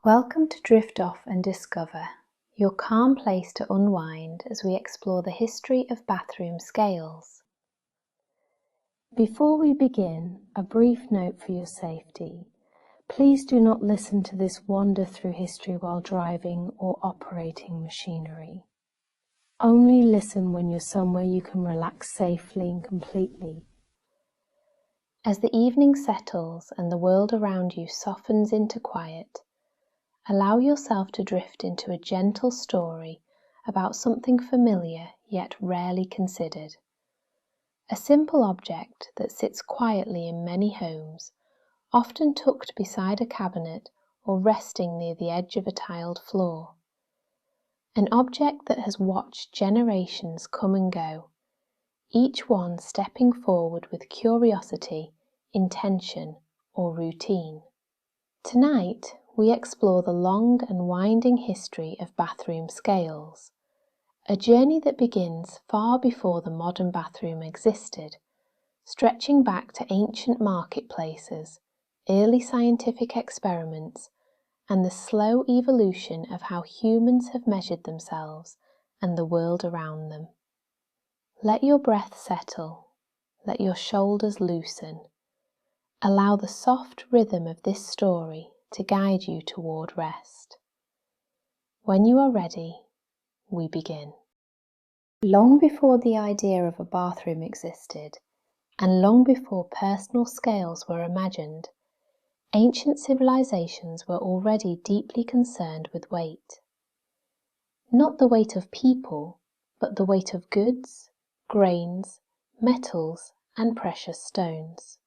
Welcome to Drift Off and Discover, your calm place to unwind as we explore the history of bathroom scales. Before we begin, a brief note for your safety. Please do not listen to this wander through history while driving or operating machinery. Only listen when you're somewhere you can relax safely and completely. As the evening settles and the world around you softens into quiet, allow yourself to drift into a gentle story about something familiar yet rarely considered. A simple object that sits quietly in many homes, often tucked beside a cabinet or resting near the edge of a tiled floor. An object that has watched generations come and go, each one stepping forward with curiosity, intention, or routine. Tonight, we explore the long and winding history of bathroom scales, a journey that begins far before the modern bathroom existed, stretching back to ancient marketplaces, early scientific experiments, and the slow evolution of how humans have measured themselves and the world around them. Let your breath settle, let your shoulders loosen. Allow the soft rhythm of this story to guide you toward rest. When you are ready, we begin. Long before the idea of a bathroom existed, and long before personal scales were imagined, ancient civilizations were already deeply concerned with weight. Not the weight of people, but the weight of goods, grains, metals, and precious stones.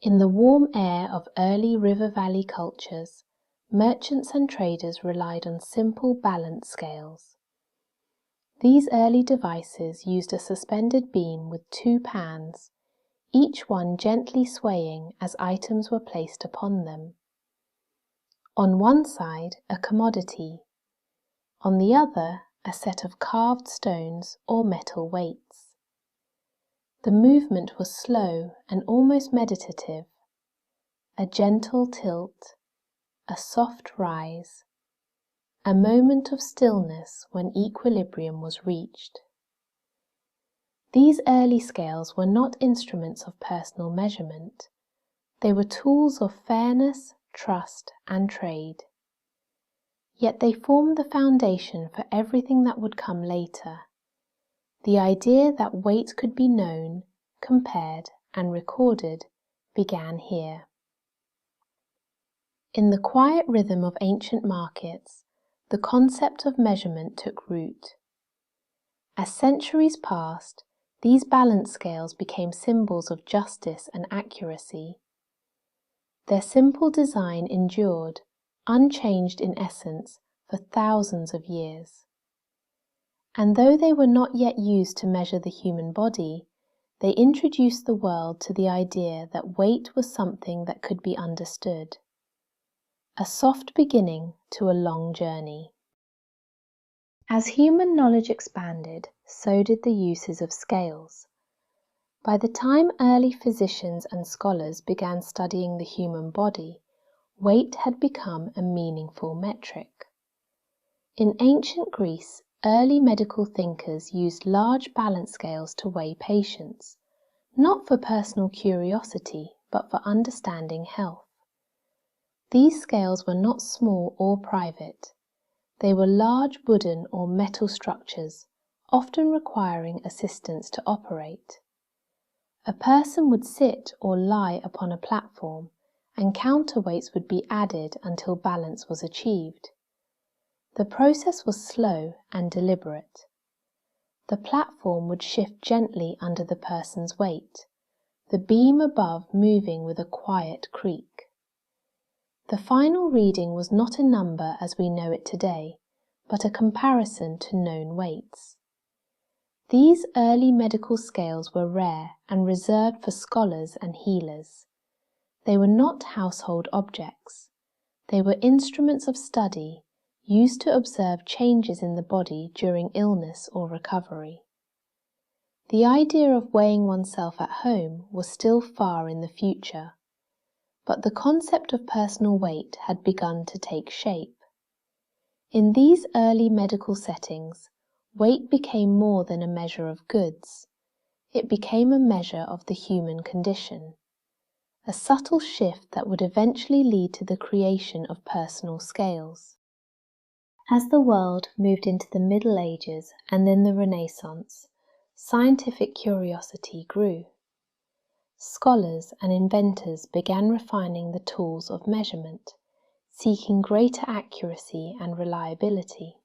In the warm air of early river valley cultures, merchants and traders relied on simple balance scales. These early devices used a suspended beam with two pans, each one gently swaying as items were placed upon them. On one side, a commodity. On the other, a set of carved stones or metal weights. The movement was slow and almost meditative. A gentle tilt, a soft rise, a moment of stillness when equilibrium was reached. These early scales were not instruments of personal measurement. They were tools of fairness, trust, and trade. Yet they formed the foundation for everything that would come later. The idea that weight could be known, compared, and recorded began here. In the quiet rhythm of ancient markets, the concept of measurement took root. As centuries passed, these balance scales became symbols of justice and accuracy. Their simple design endured, unchanged in essence, for thousands of years. And though they were not yet used to measure the human body, they introduced the world to the idea that weight was something that could be understood. A soft beginning to a long journey. As human knowledge expanded, so did the uses of scales. By the time early physicians and scholars began studying the human body, weight had become a meaningful metric. In ancient Greece, early medical thinkers used large balance scales to weigh patients, not for personal curiosity, but for understanding health. These scales were not small or private. They were large wooden or metal structures, often requiring assistance to operate. A person would sit or lie upon a platform, and counterweights would be added until balance was achieved. The process was slow and deliberate. The platform would shift gently under the person's weight, the beam above moving with a quiet creak. The final reading was not a number as we know it today, but a comparison to known weights. These early medical scales were rare and reserved for scholars and healers. They were not household objects. They were instruments of study, used to observe changes in the body during illness or recovery. The idea of weighing oneself at home was still far in the future. but the concept of personal weight had begun to take shape. In these early medical settings, weight became more than a measure of goods. It became a measure of the human condition, a subtle shift that would eventually lead to the creation of personal scales. As the world moved into the Middle Ages and then the Renaissance, scientific curiosity grew. Scholars and inventors began refining the tools of measurement, seeking greater accuracy and reliability.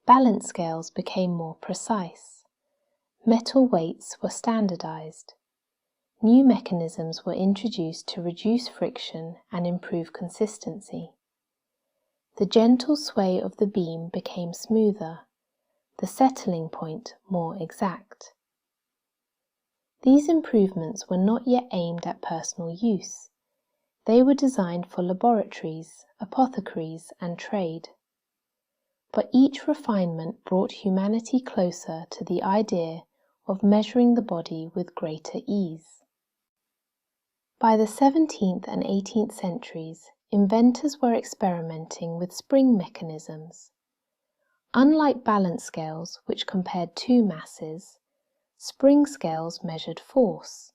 Balance scales became more precise. Metal weights were standardized. New mechanisms were introduced to reduce friction and improve consistency. The gentle sway of the beam became smoother, the settling point more exact. These improvements were not yet aimed at personal use. They were designed for laboratories, apothecaries, and trade. But each refinement brought humanity closer to the idea of measuring the body with greater ease. By the 17th and 18th centuries, inventors were experimenting with spring mechanisms. Unlike balance scales, which compared two masses, spring scales measured force.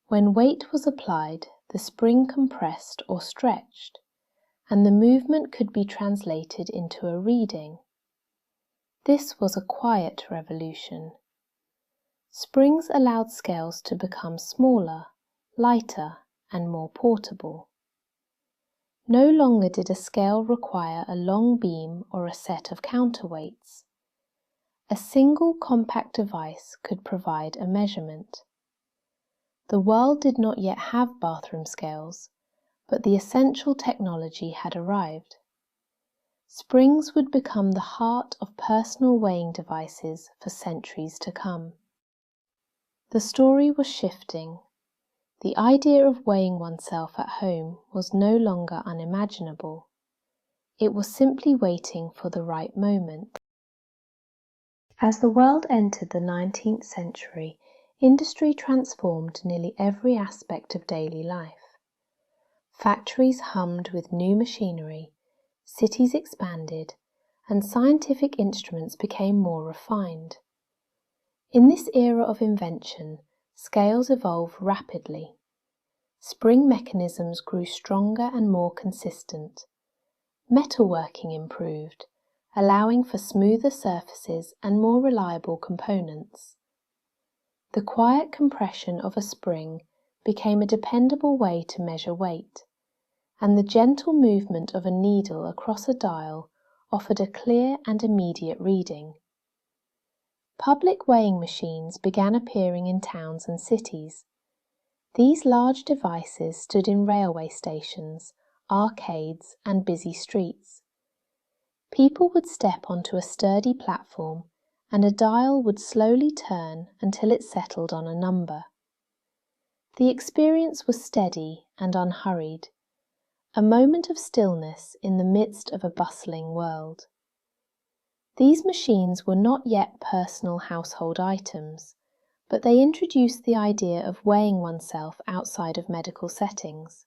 When weight was applied, the spring compressed or stretched, and the movement could be translated into a reading. This was a quiet revolution. Springs allowed scales to become smaller, lighter, and more portable. No longer did a scale require a long beam or a set of counterweights. A single compact device could provide a measurement. The world did not yet have bathroom scales, but the essential technology had arrived. Springs would become the heart of personal weighing devices for centuries to come. The story was shifting. The idea of weighing oneself at home was no longer unimaginable. It was simply waiting for the right moment. As the world entered the 19th century, industry transformed nearly every aspect of daily life. Factories hummed with new machinery, cities expanded, and scientific instruments became more refined. In this era of invention, scales evolved rapidly. Spring mechanisms grew stronger and more consistent. Metalworking improved, allowing for smoother surfaces and more reliable components. The quiet compression of a spring became a dependable way to measure weight, and the gentle movement of a needle across a dial offered a clear and immediate reading. Public weighing machines began appearing in towns and cities. These large devices stood in railway stations, arcades, and busy streets. People would step onto a sturdy platform, and a dial would slowly turn until it settled on a number. The experience was steady and unhurried, a moment of stillness in the midst of a bustling world. These machines were not yet personal household items, but they introduced the idea of weighing oneself outside of medical settings.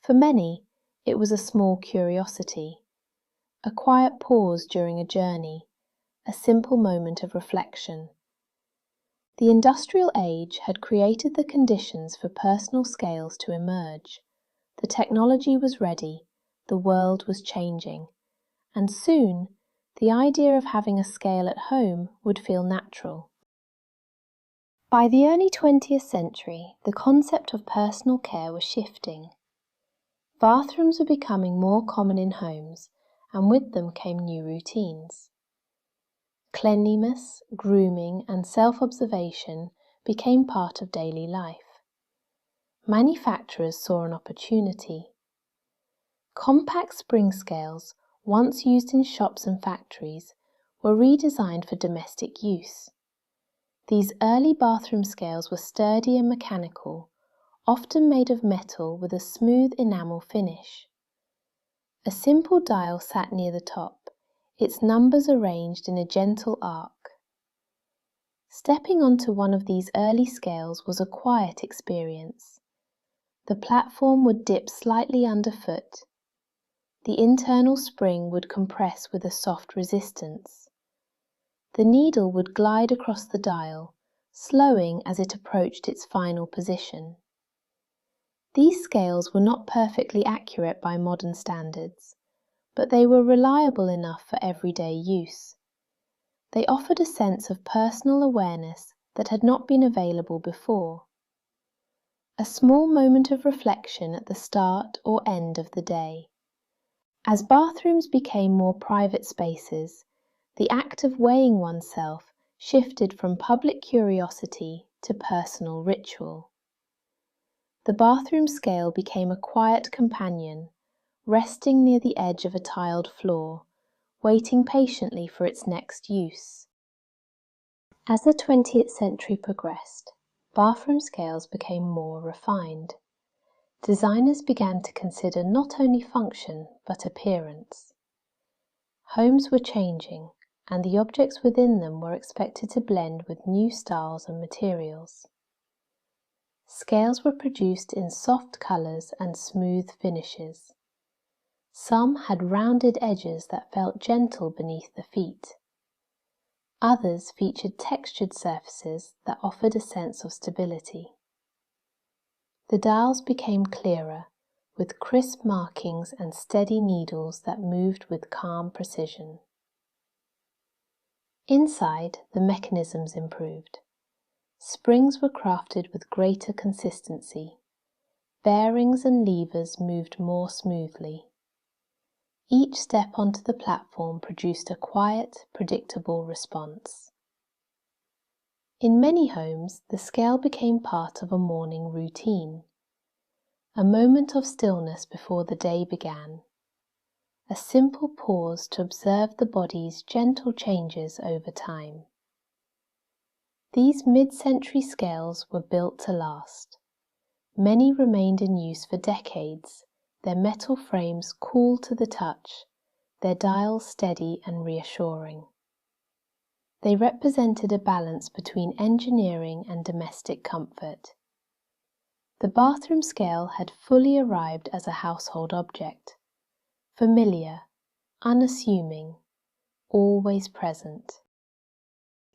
For many, it was a small curiosity, a quiet pause during a journey, a simple moment of reflection. The industrial age had created the conditions for personal scales to emerge. The technology was ready, the world was changing, and soon the idea of having a scale at home would feel natural. By the early 20th century, the concept of personal care was shifting. Bathrooms were becoming more common in homes, and with them came new routines. Cleanliness, grooming, and self-observation became part of daily life. Manufacturers saw an opportunity. Compact spring scales, once used in shops and factories, were redesigned for domestic use. These early bathroom scales were sturdy and mechanical, often made of metal with a smooth enamel finish. A simple dial sat near the top, its numbers arranged in a gentle arc. Stepping onto one of these early scales was a quiet experience. The platform would dip slightly underfoot. The internal spring would compress with a soft resistance. The needle would glide across the dial, slowing as it approached its final position. These scales were not perfectly accurate by modern standards, but they were reliable enough for everyday use. They offered a sense of personal awareness that had not been available before. A small moment of reflection at the start or end of the day. As bathrooms became more private spaces, the act of weighing oneself shifted from public curiosity to personal ritual. The bathroom scale became a quiet companion, resting near the edge of a tiled floor, waiting patiently for its next use. As the 20th century progressed, bathroom scales became more refined. Designers began to consider not only function but appearance. Homes were changing, and the objects within them were expected to blend with new styles and materials. Scales were produced in soft colours and smooth finishes. Some had rounded edges that felt gentle beneath the feet. Others featured textured surfaces that offered a sense of stability. The dials became clearer, with crisp markings and steady needles that moved with calm precision. Inside, the mechanisms improved. Springs were crafted with greater consistency. Bearings and levers moved more smoothly. Each step onto the platform produced a quiet, predictable response. In many homes, the scale became part of a morning routine, a moment of stillness before the day began, a simple pause to observe the body's gentle changes over time. These mid-century scales were built to last. Many remained in use for decades, their metal frames cool to the touch, their dials steady and reassuring. They represented a balance between engineering and domestic comfort. The bathroom scale had fully arrived as a household object, familiar, unassuming, always present.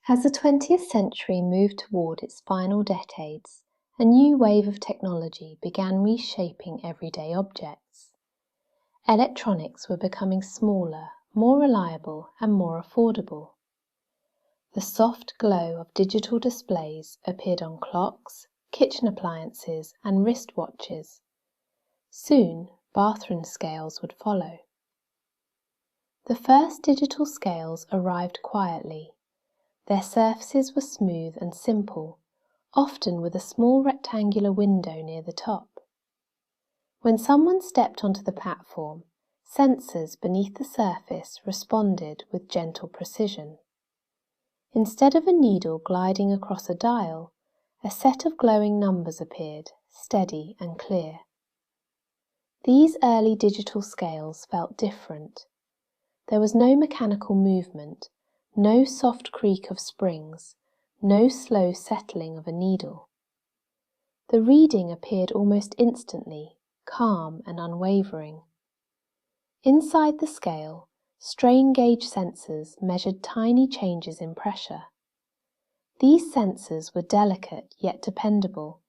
As the 20th century moved toward its final decades, a new wave of technology began reshaping everyday objects. Electronics were becoming smaller, more reliable, and more affordable. The soft glow of digital displays appeared on clocks, kitchen appliances, and wristwatches. Soon, bathroom scales would follow. The first digital scales arrived quietly. Their surfaces were smooth and simple, often with a small rectangular window near the top. When someone stepped onto the platform, sensors beneath the surface responded with gentle precision. Instead of a needle gliding across a dial, a set of glowing numbers appeared, steady and clear. These early digital scales felt different. There was no mechanical movement, no soft creak of springs, no slow settling of a needle. The reading appeared almost instantly, calm and unwavering. Inside the scale, strain gauge sensors measured tiny changes in pressure. These sensors were delicate yet dependable,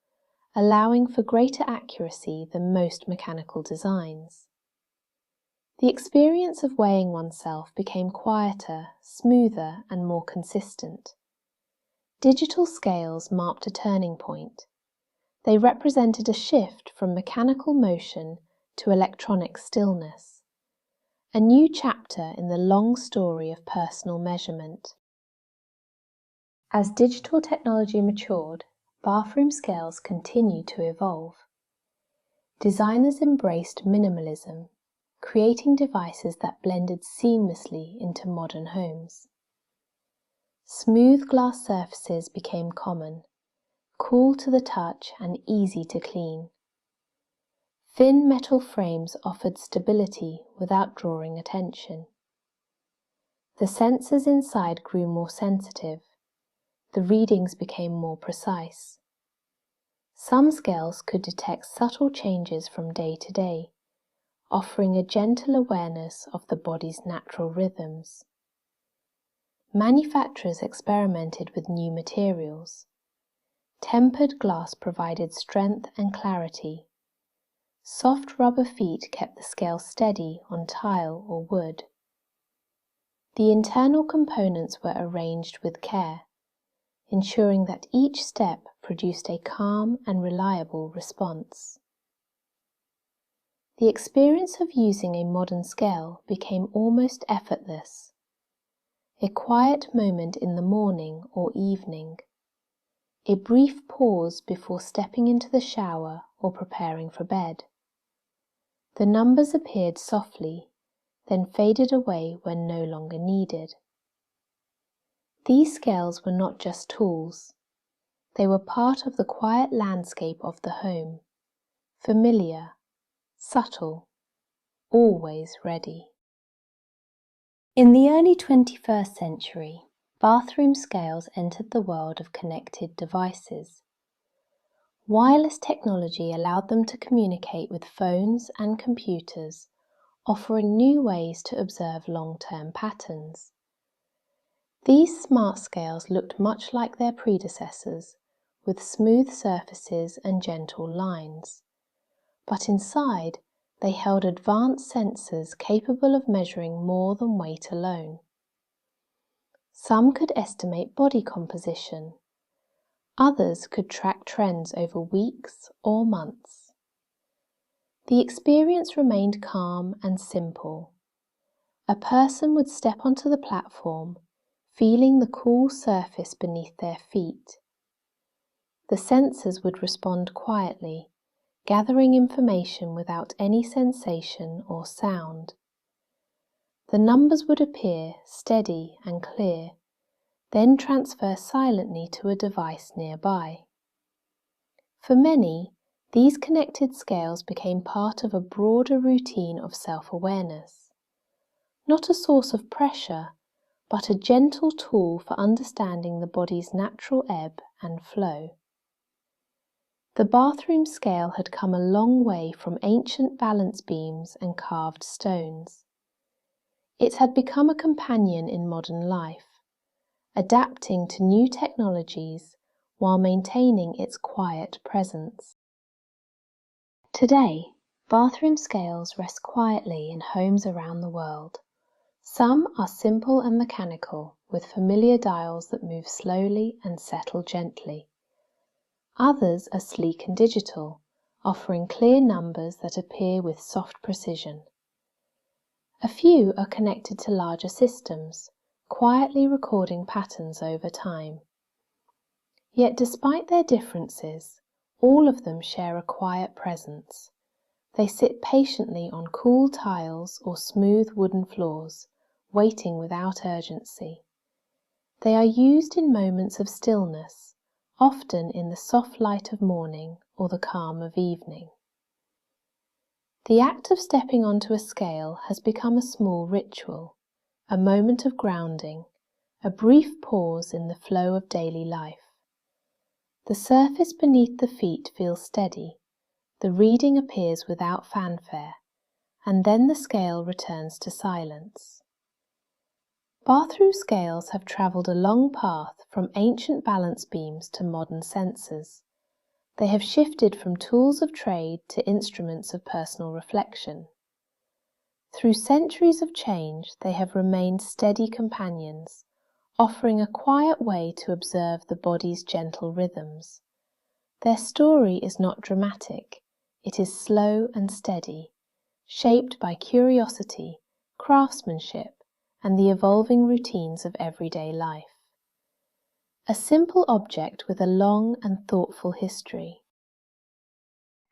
allowing for greater accuracy than most mechanical designs. The experience of weighing oneself became quieter, smoother, and more consistent. Digital scales marked a turning point. They represented a shift from mechanical motion to electronic stillness, a new chapter in the long story of personal measurement. As digital technology matured, bathroom scales continued to evolve. Designers embraced minimalism, creating devices that blended seamlessly into modern homes. Smooth glass surfaces became common, cool to the touch and easy to clean. Thin metal frames offered stability without drawing attention. The sensors inside grew more sensitive. The readings became more precise. Some scales could detect subtle changes from day to day, offering a gentle awareness of the body's natural rhythms. Manufacturers experimented with new materials. Tempered glass provided strength and clarity. Soft rubber feet kept the scale steady on tile or wood. The internal components were arranged with care, ensuring that each step produced a calm and reliable response. The experience of using a modern scale became almost effortless. A quiet moment in the morning or evening, a brief pause before stepping into the shower or preparing for bed. The numbers appeared softly, then faded away when no longer needed. These scales were not just tools. They were part of the quiet landscape of the home, familiar, subtle, always ready. In the early 21st century, bathroom scales entered the world of connected devices. Wireless technology allowed them to communicate with phones and computers, offering new ways to observe long-term patterns. These smart scales looked much like their predecessors, with smooth surfaces and gentle lines. But inside, they held advanced sensors capable of measuring more than weight alone. Some could estimate body composition. Others could track trends over weeks or months. The experience remained calm and simple. A person would step onto the platform, feeling the cool surface beneath their feet. The sensors would respond quietly, gathering information without any sensation or sound. The numbers would appear steady and clear, then transfer silently to a device nearby. For many, these connected scales became part of a broader routine of self-awareness. Not a source of pressure, but a gentle tool for understanding the body's natural ebb and flow. The bathroom scale had come a long way from ancient balance beams and carved stones. It had become a companion in modern life, adapting to new technologies while maintaining its quiet presence. Today, bathroom scales rest quietly in homes around the world. Some are simple and mechanical, with familiar dials that move slowly and settle gently. Others are sleek and digital, offering clear numbers that appear with soft precision. A few are connected to larger systems, quietly recording patterns over time. Yet despite their differences, all of them share a quiet presence. They sit patiently on cool tiles or smooth wooden floors, waiting without urgency. They are used in moments of stillness, often in the soft light of morning or the calm of evening. The act of stepping onto a scale has become a small ritual, a moment of grounding, a brief pause in the flow of daily life. The surface beneath the feet feels steady, the reading appears without fanfare, and then the scale returns to silence. Bathroom scales have travelled a long path from ancient balance beams to modern sensors. They have shifted from tools of trade to instruments of personal reflection. Through centuries of change, they have remained steady companions, offering a quiet way to observe the body's gentle rhythms. Their story is not dramatic, it is slow and steady, shaped by curiosity, craftsmanship, and the evolving routines of everyday life. A simple object with a long and thoughtful history.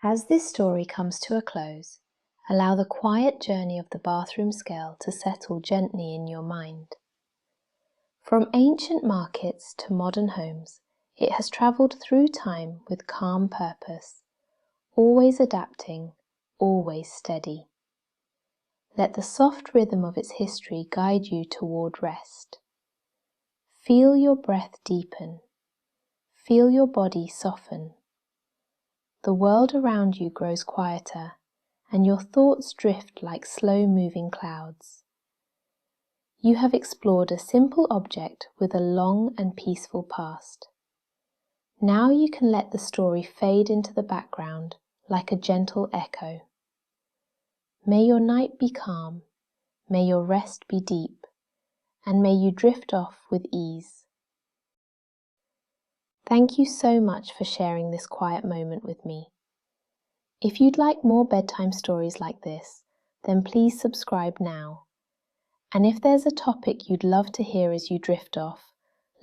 As this story comes to a close, allow the quiet journey of the bathroom scale to settle gently in your mind. From ancient markets to modern homes, it has travelled through time with calm purpose, always adapting, always steady. Let the soft rhythm of its history guide you toward rest. Feel your breath deepen. Feel your body soften. the world around you grows quieter, and your thoughts drift like slow-moving clouds. You have explored a simple object with a long and peaceful past. Now you can let the story fade into the background like a gentle echo. May your night be calm, may your rest be deep, and may you drift off with ease. Thank you so much for sharing this quiet moment with me. If you'd like more bedtime stories like this, then please subscribe now. And if there's a topic you'd love to hear as you drift off,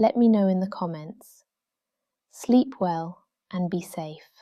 let me know in the comments. Sleep well and be safe.